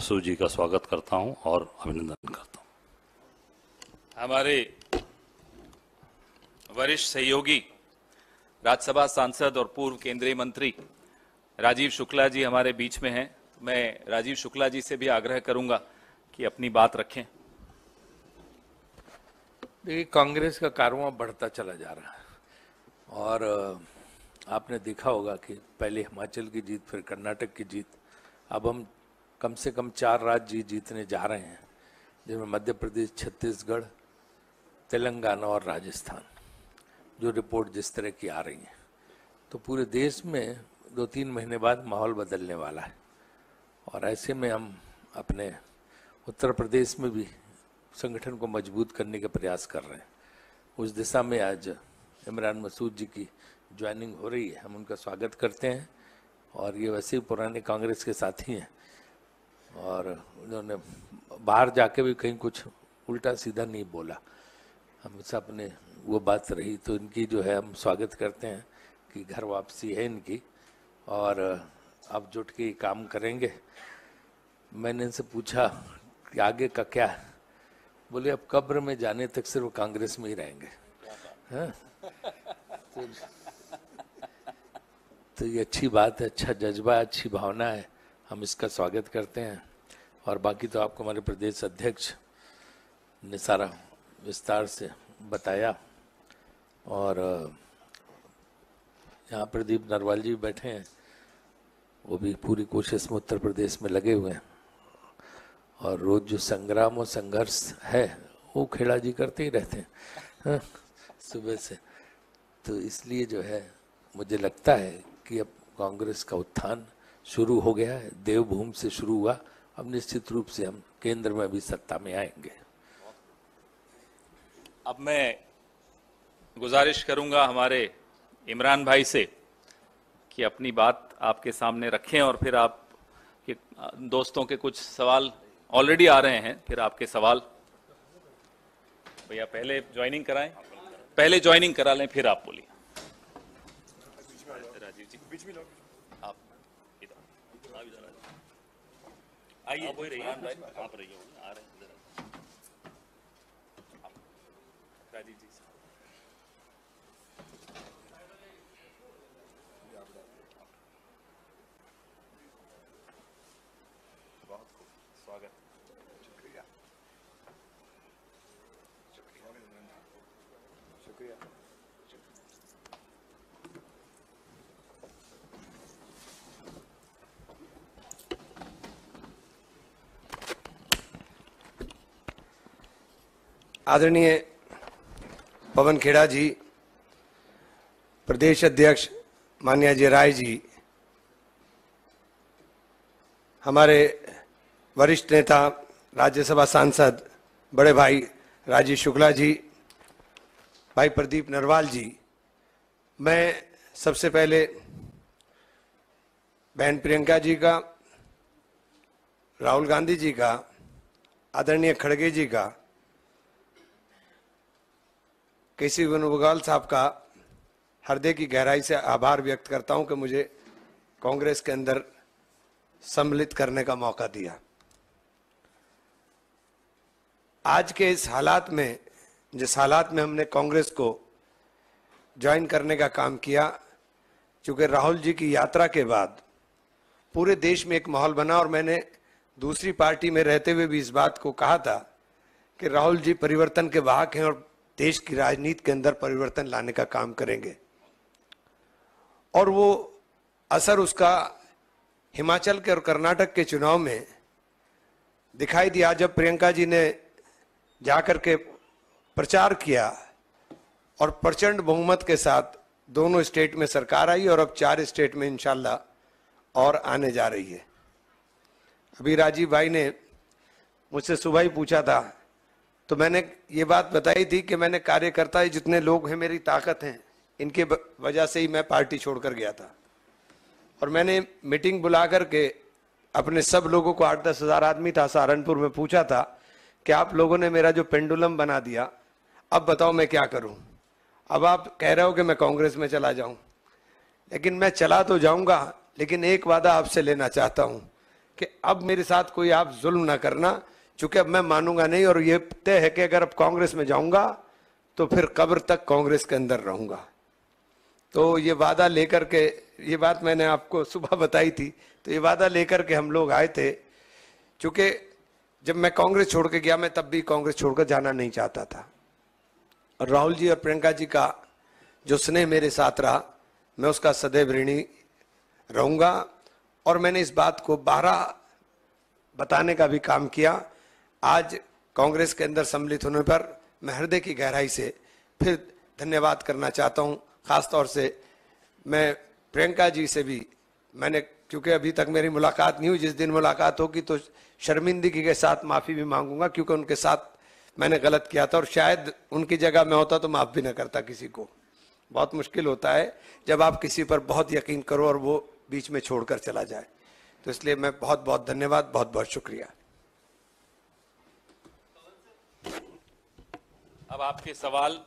मसूद जी का स्वागत करता हूं और अभिनंदन करता हूं। हमारे वरिष्ठ सहयोगी राज्यसभा सांसद और पूर्व केंद्रीय मंत्री राजीव शुक्ला जी हमारे बीच में हैं। मैं राजीव शुक्ला जी से भी आग्रह करूंगा कि अपनी बात रखें। देखिए, कांग्रेस का कारवां बढ़ता चला जा रहा है और आपने देखा होगा कि पहले हिमाचल की जीत, फिर कर्नाटक की जीत, अब हम कम से कम 4 राज्य जीतने जा रहे हैं, जिनमें मध्य प्रदेश, छत्तीसगढ़, तेलंगाना और राजस्थान, जो रिपोर्ट जिस तरह की आ रही है। तो पूरे देश में 2-3 महीने बाद माहौल बदलने वाला है और ऐसे में हम अपने उत्तर प्रदेश में भी संगठन को मजबूत करने के प्रयास कर रहे हैं। उस दिशा में आज इमरान मसूद जी की ज्वाइनिंग हो रही है, हम उनका स्वागत करते हैं। और ये वैसे ही पुराने कांग्रेस के साथी हैं और उन्होंने बाहर जाके भी कहीं कुछ उल्टा सीधा नहीं बोला, हमेशा अपने वो बात रही। तो इनकी जो है हम स्वागत करते हैं कि घर वापसी है इनकी और अब जुट के काम करेंगे। मैंने इनसे पूछा कि आगे का क्या है, बोले अब कब्र में जाने तक सिर्फ कांग्रेस में ही रहेंगे। हाँ? तो ये अच्छी बात है, अच्छा जज्बा, अच्छी भावना है, हम इसका स्वागत करते हैं। और बाकी तो आपको हमारे प्रदेश अध्यक्ष ने सारा विस्तार से बताया और यहाँ प्रदीप नरवाल जी बैठे हैं, वो भी पूरी कोशिश में उत्तर प्रदेश में लगे हुए हैं और रोज जो संग्राम और संघर्ष है वो खेड़ा जी करते ही रहते हैं। हाँ, सुबह से। तो इसलिए जो है मुझे लगता है कि अब कांग्रेस का उत्थान शुरू हो गया है, देवभूमि से शुरू हुआ, अब निश्चित रूप से हम केंद्र में भी सत्ता में आएंगे। अब मैं गुजारिश करूंगा हमारे इमरान भाई से कि अपनी बात आपके सामने रखें और फिर आप के दोस्तों के कुछ सवाल ऑलरेडी आ रहे हैं, फिर आपके सवाल। भैया पहले ज्वाइनिंग कराएं, पहले ज्वाइनिंग करा लें फिर आप बोलिए। राजीव जी बीच में आप इधर आइए, आप वही रहिए, आप रहिए, आ रहे हैं इधर। राजीव जी बहुत खूब, स्वागत। शुक्रिया शुक्रिया। आदरणीय पवन खेड़ा जी, प्रदेश अध्यक्ष माननीय अजय राय जी, हमारे वरिष्ठ नेता राज्यसभा सांसद बड़े भाई राजीव शुक्ला जी, भाई प्रदीप नरवाल जी, मैं सबसे पहले बहन प्रियंका जी का, राहुल गांधी जी का, आदरणीय खड़गे जी का, केसी वेणुगोपाल साहब का हृदय की गहराई से आभार व्यक्त करता हूं कि मुझे कांग्रेस के अंदर सम्मिलित करने का मौका दिया। आज के इस हालात में, जिस हालात में हमने कांग्रेस को ज्वाइन करने का काम किया, चूंकि राहुल जी की यात्रा के बाद पूरे देश में एक माहौल बना और मैंने दूसरी पार्टी में रहते हुए भी इस बात को कहा था कि राहुल जी परिवर्तन के वाहक हैं और देश की राजनीति के अंदर परिवर्तन लाने का काम करेंगे। और वो असर उसका हिमाचल के और कर्नाटक के चुनाव में दिखाई दिया, जब प्रियंका जी ने जाकर के प्रचार किया और प्रचंड बहुमत के साथ दोनों स्टेट में सरकार आई और अब 4 स्टेट में इंशाल्लाह और आने जा रही है। अभी राजीव भाई ने मुझसे सुबह ही पूछा था, तो मैंने ये बात बताई थी कि मैंने कार्यकर्ता जितने लोग हैं, मेरी ताकत हैं, इनके वजह से ही मैं पार्टी छोड़कर गया था। और मैंने मीटिंग बुला करके अपने सब लोगों को, 8-10 हज़ार आदमी था सहारनपुर में, पूछा था कि आप लोगों ने मेरा जो पेंडुलम बना दिया, अब बताओ मैं क्या करूं। अब आप कह रहे हो कि मैं कांग्रेस में चला जाऊं, लेकिन मैं चला तो जाऊंगा, लेकिन एक वादा आपसे लेना चाहता हूं कि अब मेरे साथ कोई आप जुल्म ना करना, चूंकि अब मैं मानूंगा नहीं, और ये तय है कि अगर अब कांग्रेस में जाऊंगा तो फिर कब्र तक कांग्रेस के अंदर रहूंगा। तो ये वादा लेकर के, ये बात मैंने आपको सुबह बताई थी, तो ये वादा लेकर के हम लोग आए थे। चूंकि जब मैं कांग्रेस छोड़ के गया, मैं तब भी कांग्रेस छोड़कर जाना नहीं चाहता था, और राहुल जी और प्रियंका जी का जो स्नेह मेरे साथ रहा, मैं उसका सदैव ऋणी रहूंगा। और मैंने इस बात को 12 बताने का भी काम किया। आज कांग्रेस के अंदर सम्मिलित होने पर मैं हृदय की गहराई से फिर धन्यवाद करना चाहता हूं। खास तौर से मैं प्रियंका जी से भी, मैंने, क्योंकि अभी तक मेरी मुलाकात नहीं हुई, जिस दिन मुलाकात होगी तो शर्मिंदगी के साथ माफी भी मांगूंगा, क्योंकि उनके साथ मैंने गलत किया था, और शायद उनकी जगह मैं होता तो माफ भी ना करता किसी को। बहुत मुश्किल होता है जब आप किसी पर बहुत यकीन करो और वो बीच में छोड़कर चला जाए। तो इसलिए मैं बहुत बहुत धन्यवाद, बहुत बहुत शुक्रिया। अब आपके सवाल।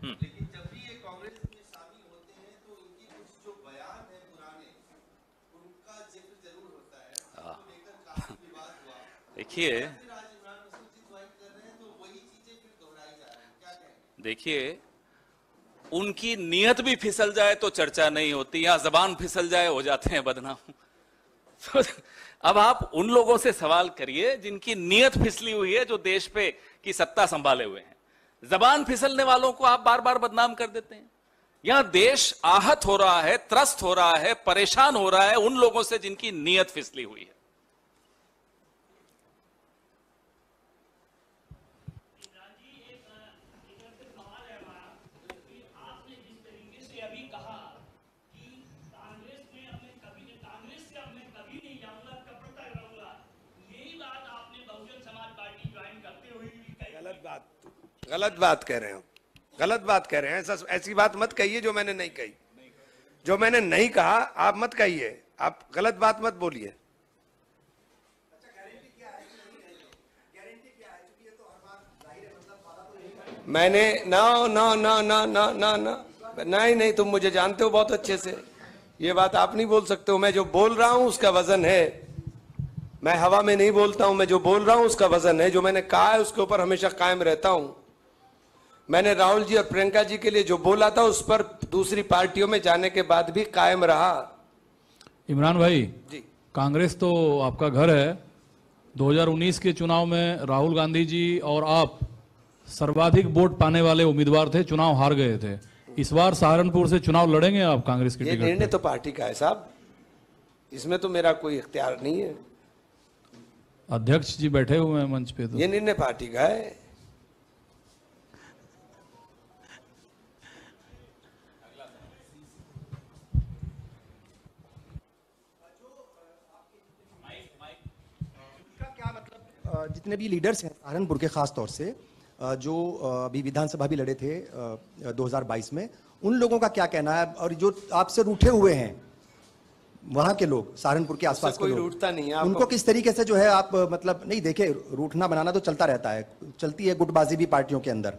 लेकिन जब भी ये कांग्रेस में शामिल होते हैं तो इनकी कुछ जो बयान है पुराने, उनका जिक्र जरूर होता है, उसको लेकर काफी विवाद हुआ। देखिए, देखिए, उनकी नियत भी फिसल जाए तो चर्चा नहीं होती, या जबान फिसल जाए हो जाते हैं बदनाम। तो अब आप उन लोगों से सवाल करिए जिनकी नियत फिसली हुई है, जो देश पे की सत्ता संभाले हुए हैं। जबान फिसलने वालों को आप बार बार बदनाम कर देते हैं। यहां देश आहत हो रहा है, त्रस्त हो रहा है, परेशान हो रहा है उन लोगों से जिनकी नियत फिसली हुई है। गलत बात कह रहे हो, गलत बात कह रहे हैं। ऐसी बात मत कहिए जो मैंने नहीं कही। जो मैंने नहीं कहा आप मत कहिए, आप गलत बात मत बोलिए। मैंने ना ना ना ना ना ना ना नहीं नहीं, तुम मुझे जानते हो बहुत अच्छे से, ये बात आप नहीं बोल सकते हो। मैं जो बोल रहा हूं उसका वजन है, मैं हवा में नहीं बोलता हूं। मैं जो बोल रहा हूं उसका वजन है, जो मैंने कहा है उसके ऊपर हमेशा कायम रहता हूं। मैंने राहुल जी और प्रियंका जी के लिए जो बोला था उस पर दूसरी पार्टियों में जाने के बाद भी कायम रहा। इमरान भाई जी, कांग्रेस तो आपका घर है। 2019 के चुनाव में राहुल गांधी जी और आप सर्वाधिक वोट पाने वाले उम्मीदवार थे, चुनाव हार गए थे। इस बार सहारनपुर से चुनाव लड़ेंगे आप कांग्रेस की ये टिकट निर्णय पे? तो पार्टी का है साहब, इसमें तो मेरा कोई इख्तियार नहीं है। अध्यक्ष जी बैठे हुए हैं मंच पे, तो ये निर्णय पार्टी का है। जितने भी लीडर्स हैं सहारनपुर के, खास तौर से जो अभी विधानसभा भी लड़े थे 2022 में, उन लोगों का क्या कहना है? और जो आपसे रूठे हुए हैं वहां के लोग, सहारनपुर के आसपास के कोई लोग, रूठता नहीं है। उनको किस तरीके से जो है आप, मतलब नहीं, देखे, रूठना बनाना तो चलता रहता है, चलती है गुटबाजी भी पार्टियों के अंदर,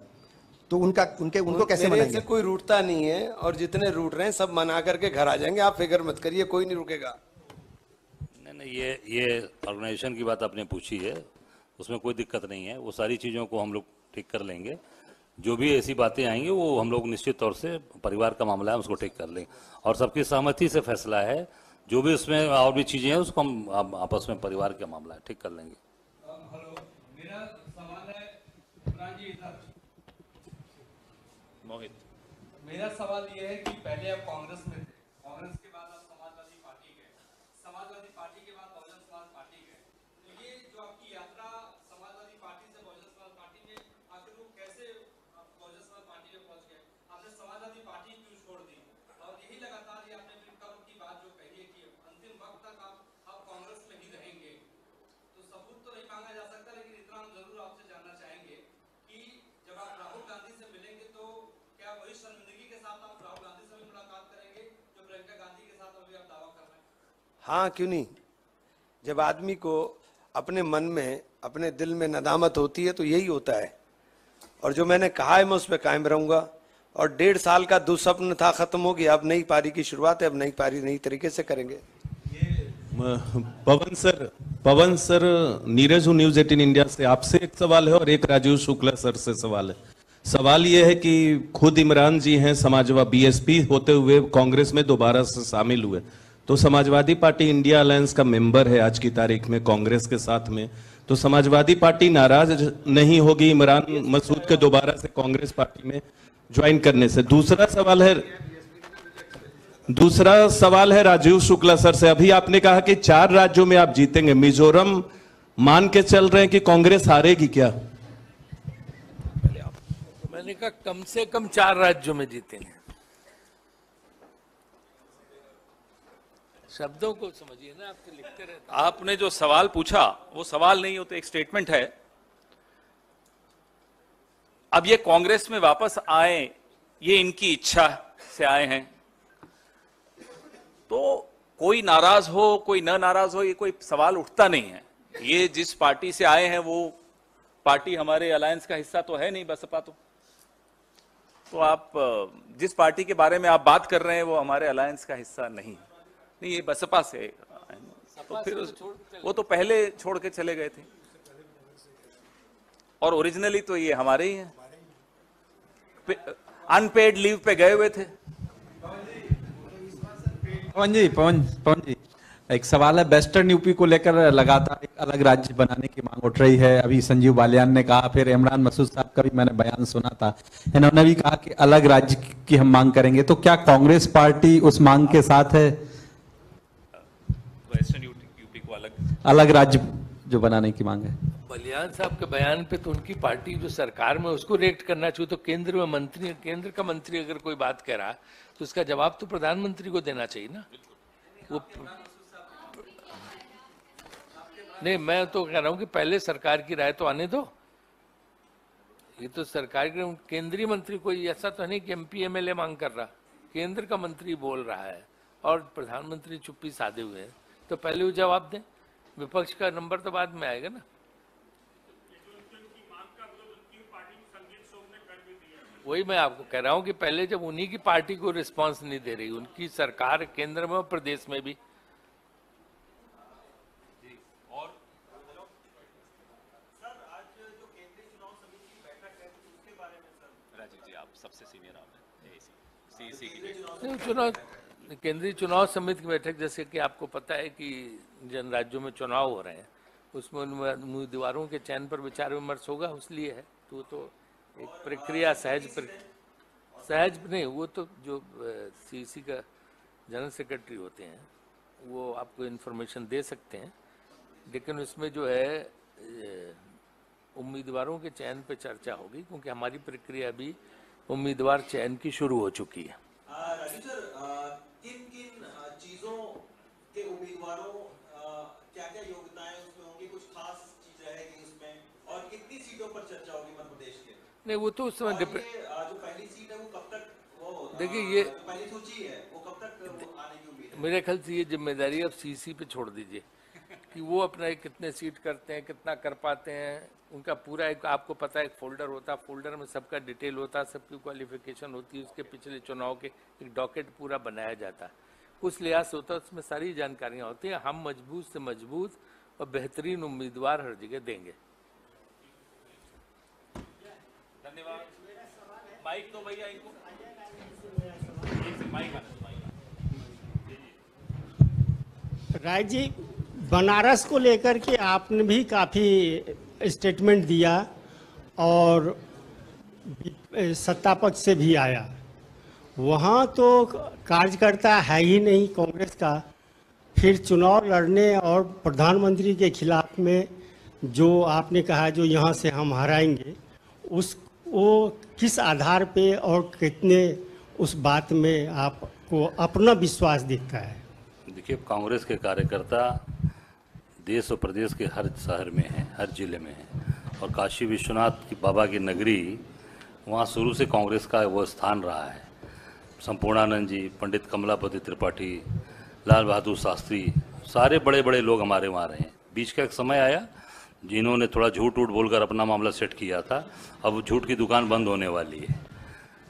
तो उनको कैसे मेरे मनाएंगे? से कोई रूठता नहीं है, और जितने रूठ रहे हैं सब मना करके घर आ जाएंगे, आप फिक्र मत करिए, कोई नहीं रुकेगा। नहीं, ये ऑर्गेनाइजेशन की बात आपने पूछी है, उसमें कोई दिक्कत नहीं है। वो सारी चीज़ों को हम लोग ठीक कर लेंगे। जो भी ऐसी बातें आएंगी वो हम लोग निश्चित तौर से, परिवार का मामला है, उसको ठीक कर लेंगे, और सबकी सहमति से फैसला है। जो भी उसमें और भी चीज़ें हैं उसको हम आपस में, परिवार का मामला है, ठीक कर लेंगे। हेलो, मेरा सवाल है इमरान जी इधर। मोहित, मेरा सवाल ये है कि पहले आप कांग्रेस में थे, कांग्रेस के बाद आप समाजवादी पार्टी गए, समाजवादी पार्टी के बाद बहुजन समाज पार्टी गए। तो ये जो आपकी यात्रा समाजवादी पार्टी से बहुजन समाज पार्टी में, आखिर वो कैसे आप बहुजन समाज पार्टी में पहुंच गए? आपने समाजवादी पार्टी क्यों छोड़ दी? और यही लगातार ये आपने प्रियंका की बात जो कही है कि अंतिम वक्त तक आप कांग्रेस में ही रहेंगे, तो सबूत तो नहीं मांगा जा सकता, लेकिन इतना हम जरूर आपसे जानना चाहेंगे कि जब आप राहुल गांधी से मिलेंगे तो क्या वही शर्मिंदगी के साथ आप राहुल गांधी से भी मुलाकात करेंगे जो प्रियंका गांधी के साथ अभी आप दावा कर रहे हैं? हाँ, क्यों नहीं। जब आदमी को अपने मन में, अपने दिल में नदामत होती है तो यही होता है, और जो मैंने कहा है मैं उस पर कायम रहूंगा। और 1.5 साल का दुस्वप्न था, खत्म हो गया। अब नई पारी की शुरुआत है, अब नई पारी नई तरीके से करेंगे। पवन सर, नीरज हूँ न्यूज 18 इंडिया से। आपसे एक सवाल है और एक राजीव शुक्ला सर से सवाल है। सवाल ये है कि खुद इमरान जी हैं समाजवादी बीएसपी होते हुए कांग्रेस में दोबारा से शामिल हुए, तो समाजवादी पार्टी इंडिया अलायंस का मेंबर है आज की तारीख में कांग्रेस के साथ में, तो समाजवादी पार्टी नाराज नहीं होगी इमरान मसूद के दोबारा से कांग्रेस पार्टी में ज्वाइन करने से? दूसरा सवाल है राजीव शुक्ला सर से। अभी आपने कहा कि 4 राज्यों में आप जीतेंगे, मिजोरम मान के चल रहे हैं कि कांग्रेस हारेगी क्या? मैंने कहा कम से कम 4 राज्यों में जीतेंगे। शब्दों को समझिए ना, आपके लिखते रहते हैं। आपने जो सवाल पूछा वो सवाल नहीं, हो तो एक स्टेटमेंट है। अब ये कांग्रेस में वापस आए, ये इनकी इच्छा से आए हैं, तो कोई नाराज हो कोई न नाराज हो, ये कोई सवाल उठता नहीं है। ये जिस पार्टी से आए हैं वो पार्टी हमारे अलायंस का हिस्सा तो है नहीं, बसपा। तो आप जिस पार्टी के बारे में आप बात कर रहे हैं वो हमारे अलायंस का हिस्सा नहीं, ये बसपा से। तो फिर वो तो पहले छोड़ के चले गए थे, और ओरिजिनली तो ये हमारे ही हैं, अनपेड लीव पे गए हुए थे। पवन जी, एक सवाल है। वेस्टर्न यूपी को लेकर लगातार एक अलग राज्य बनाने की मांग उठ रही है। अभी संजीव बालियान ने कहा, फिर इमरान मसूद साहब का भी मैंने बयान सुना था, इन्होंने भी कहा कि अलग राज्य की हम मांग करेंगे। तो क्या कांग्रेस पार्टी उस मांग के साथ है? वेस्टर्न यूपी को अलग राज्य जो बनाने की मांग है। बलियान साहब के बयान पे तो उनकी पार्टी जो सरकार में उसको रिएक्ट करना चाहिए। तो केंद्र का मंत्री अगर कोई बात कह रहा तो उसका जवाब तो प्रधानमंत्री को देना चाहिए ना। वो नहीं, मैं तो कह रहा हूँ कि पहले सरकार की राय तो आने दो। ये तो सरकार के केंद्रीय मंत्री, कोई ऐसा तो नहीं कि एमपी एमएलए मांग कर रहा, केंद्र का मंत्री बोल रहा है और प्रधानमंत्री चुप्पी साधे हुए हैं, तो पहले वो जवाब दें। विपक्ष का नंबर तो बाद में आएगा ना। वही मैं आपको कह रहा हूँ कि पहले जब उन्हीं की पार्टी को रिस्पांस नहीं दे रही, उनकी सरकार केंद्र में और प्रदेश में भी। केंद्रीय चुनाव समिति की बैठक, जैसे कि आपको पता है कि जिन राज्यों में चुनाव हो रहे हैं उसमें उम्मीदवारों के चयन पर विचार विमर्श होगा, इसलिए है। तो एक प्रक्रिया सहज नहीं, वो तो जो सीसी का जनरल सेक्रेटरी होते हैं वो आपको इन्फॉर्मेशन दे सकते हैं, लेकिन उसमें जो है उम्मीदवारों के चयन पे चर्चा होगी, क्योंकि हमारी प्रक्रिया भी उम्मीदवार चयन की शुरू हो चुकी है। राजू सर, किन किन चीजों के उम्मीदवारों क्या क्या योग्यताएं उसमें होंगी, कुछ खास चीज रहेगी उसमें, और कितनी सीटों पर चर्चा होगी मध्य प्रदेश के? नहीं, वो तो उस समय जो पहली सीट है वो कब तक, वो देखिए ये पहली सूची है वो कब तक आने की उम्मीद है? मेरे ख्याल से ये जिम्मेदारी अब सीसी पे छोड़ दीजिए कि वो अपना कितने सीट करते हैं, कितना कर पाते हैं। उनका पूरा एक, आपको पता है, एक फोल्डर होता है, फोल्डर में सबका डिटेल होता है, सबकी क्वालिफिकेशन होती है, उसके पिछले चुनाव के एक डॉकेट पूरा बनाया जाता है, उस लिहाज से होता है, उसमें सारी जानकारियाँ होती हैं। हम मजबूत से मजबूत और बेहतरीन उम्मीदवार हर जगह देंगे। धन्यवाद। माइक तो भैया इनको राय जी, बनारस को लेकर के आपने भी काफ़ी स्टेटमेंट दिया और सत्ता पक्ष से भी आया, वहाँ तो कार्यकर्ता है ही नहीं कांग्रेस का, फिर चुनाव लड़ने और प्रधानमंत्री के खिलाफ में जो आपने कहा जो यहाँ से हम हराएंगे, वो किस आधार पे और कितने उस बात में आपको अपना विश्वास दिखता है? देखिए, कांग्रेस के कार्यकर्ता देश और प्रदेश के हर शहर में हैं, हर जिले में हैं, और काशी विश्वनाथ की बाबा की नगरी, वहाँ शुरू से कांग्रेस का वो स्थान रहा है। संपूर्णानंद जी, पंडित कमलापति त्रिपाठी, लाल बहादुर शास्त्री, सारे बड़े बड़े लोग हमारे वहाँ रहे हैं। बीच का एक समय आया जिन्होंने थोड़ा झूठ बोलकर अपना मामला सेट किया था, अब झूठ की दुकान बंद होने वाली है।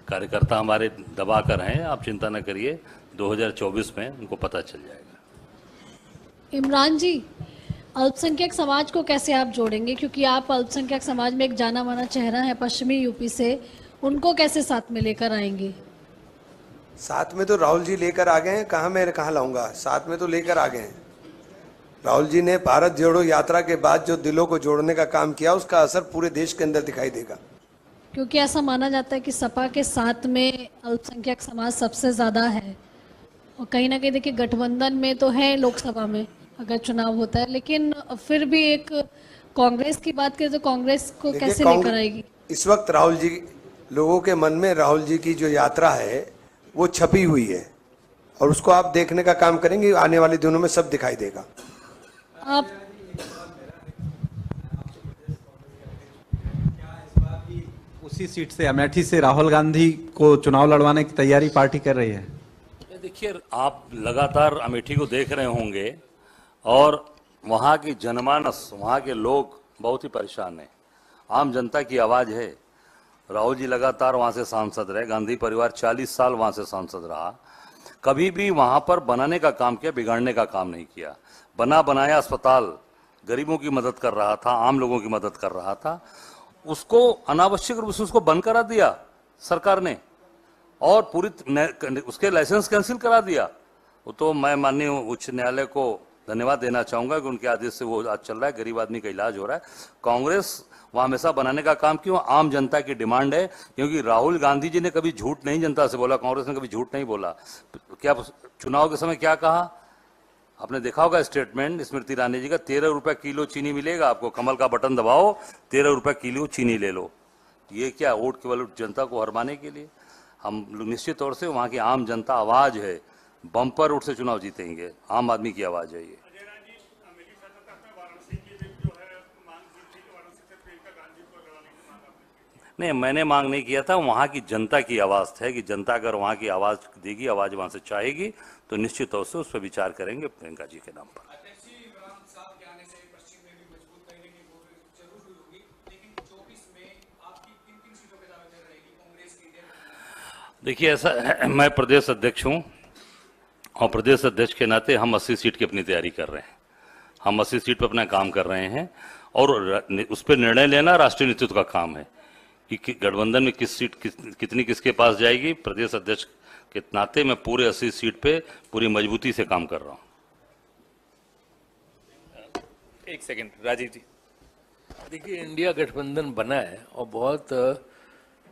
कार्यकर्ता हमारे दबा कर हैं, आप चिंता न करिए, 2024 में उनको पता चल जाएगा। इमरान जी, अल्पसंख्यक समाज को कैसे आप जोड़ेंगे, क्योंकि आप अल्पसंख्यक समाज में एक जाना माना चेहरा है पश्चिमी यूपी से, उनको कैसे साथ में लेकर आएंगे? साथ में तो राहुल जी लेकर आ गए हैं, कहाँ लाऊंगा, साथ में तो लेकर आ गए हैं। राहुल जी ने भारत जोड़ो यात्रा के बाद जो दिलों को जोड़ने का काम किया, उसका असर पूरे देश के अंदर दिखाई देगा। क्योंकि ऐसा माना जाता है कि सपा के साथ में अल्पसंख्यक समाज सबसे ज़्यादा है, और कहीं ना कहीं देखिए गठबंधन में तो है लोकसभा में अगर चुनाव होता है, लेकिन फिर भी एक कांग्रेस की बात करें तो कांग्रेस को कैसे लेकर आएगी? इस वक्त राहुल जी, लोगों के मन में राहुल जी की जो यात्रा है वो छपी हुई है, और उसको आप देखने का काम करेंगे, आने वाले दिनों में सब दिखाई देगा। आप उसी सीट से अमेठी से राहुल गांधी को चुनाव लड़वाने की तैयारी पार्टी कर रही है? देखिए, आप लगातार अमेठी को देख रहे होंगे और वहाँ की जनमानस, वहाँ के लोग बहुत ही परेशान हैं। आम जनता की आवाज़ है। राहुल जी लगातार वहाँ से सांसद रहे, गांधी परिवार 40 साल वहाँ से सांसद रहा, कभी भी वहाँ पर बनाने का काम किया, बिगाड़ने का काम नहीं किया। बना बनाया अस्पताल गरीबों की मदद कर रहा था, आम लोगों की मदद कर रहा था, उसको अनावश्यक रूप से उसको बंद करा दिया सरकार ने, और पूरी उसके लाइसेंस कैंसिल करा दिया। वो तो मैं माननीय उच्च न्यायालय को धन्यवाद देना चाहूंगा कि उनके आदेश से वो आज चल रहा है, गरीब आदमी का इलाज हो रहा है। कांग्रेस वहाँ हमेशा बनाने का काम क्यों, आम जनता की डिमांड है, क्योंकि राहुल गांधी जी ने कभी झूठ नहीं जनता से बोला, कांग्रेस ने कभी झूठ नहीं बोला। क्या चुनाव के समय क्या कहा आपने देखा होगा स्टेटमेंट स्मृति ईरानी जी का, 13 रुपए किलो चीनी मिलेगा आपको, कमल का बटन दबाओ 13 रुपए किलो चीनी ले लो। ये क्या, वोट केवल जनता को हरमाने के लिए? हम निश्चित तौर से वहाँ की आम जनता आवाज है, बम्पर वोट से चुनाव जीतेंगे, आम आदमी की आवाज है ये। नहीं, मैंने मांग नहीं किया था, वहाँ की जनता की आवाज़ है कि जनता अगर वहाँ की आवाज़ देगी, आवाज़ वहाँ से चाहेगी तो निश्चित तौर से उस पर विचार करेंगे प्रियंका जी के नाम पर। देखिए, ऐसा है, मैं प्रदेश अध्यक्ष हूँ और प्रदेश अध्यक्ष के नाते हम 80 सीट की अपनी तैयारी कर रहे हैं, हम 80 सीट पर अपना काम कर रहे हैं, और उस पर निर्णय लेना राष्ट्रीय नेतृत्व का काम है कि गठबंधन में किस सीट कितनी किसके पास जाएगी। प्रदेश अध्यक्ष के नाते मैं पूरे 80 सीट पे पूरी मजबूती से काम कर रहा हूं। एक सेकंड राजीव जी। देखिए, इंडिया गठबंधन बना है और बहुत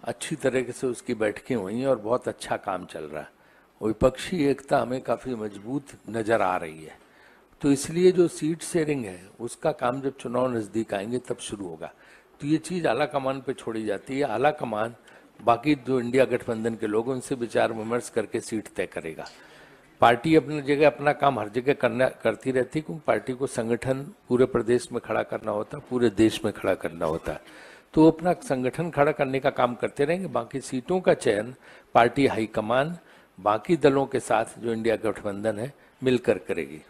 अच्छी तरीके से उसकी बैठकें हुई हैं और बहुत अच्छा काम चल रहा है। विपक्षी एकता हमें काफ़ी मजबूत नज़र आ रही है, तो इसलिए जो सीट शेयरिंग है उसका काम जब चुनाव नज़दीक आएंगे तब शुरू होगा। तो ये चीज़ आला कमान पे छोड़ी जाती है, आला कमान बाकी जो इंडिया गठबंधन के लोग उनसे विचार विमर्श करके सीट तय करेगा। पार्टी अपनी जगह अपना काम हर जगह करती रहती है, क्योंकि पार्टी को संगठन पूरे प्रदेश में खड़ा करना होता है, पूरे देश में खड़ा करना होता है, तो अपना संगठन खड़ा करने का काम करते रहेंगे। बाकी सीटों का चयन पार्टी हाईकमान बाकी दलों के साथ जो इंडिया गठबंधन है मिलकर करेगी।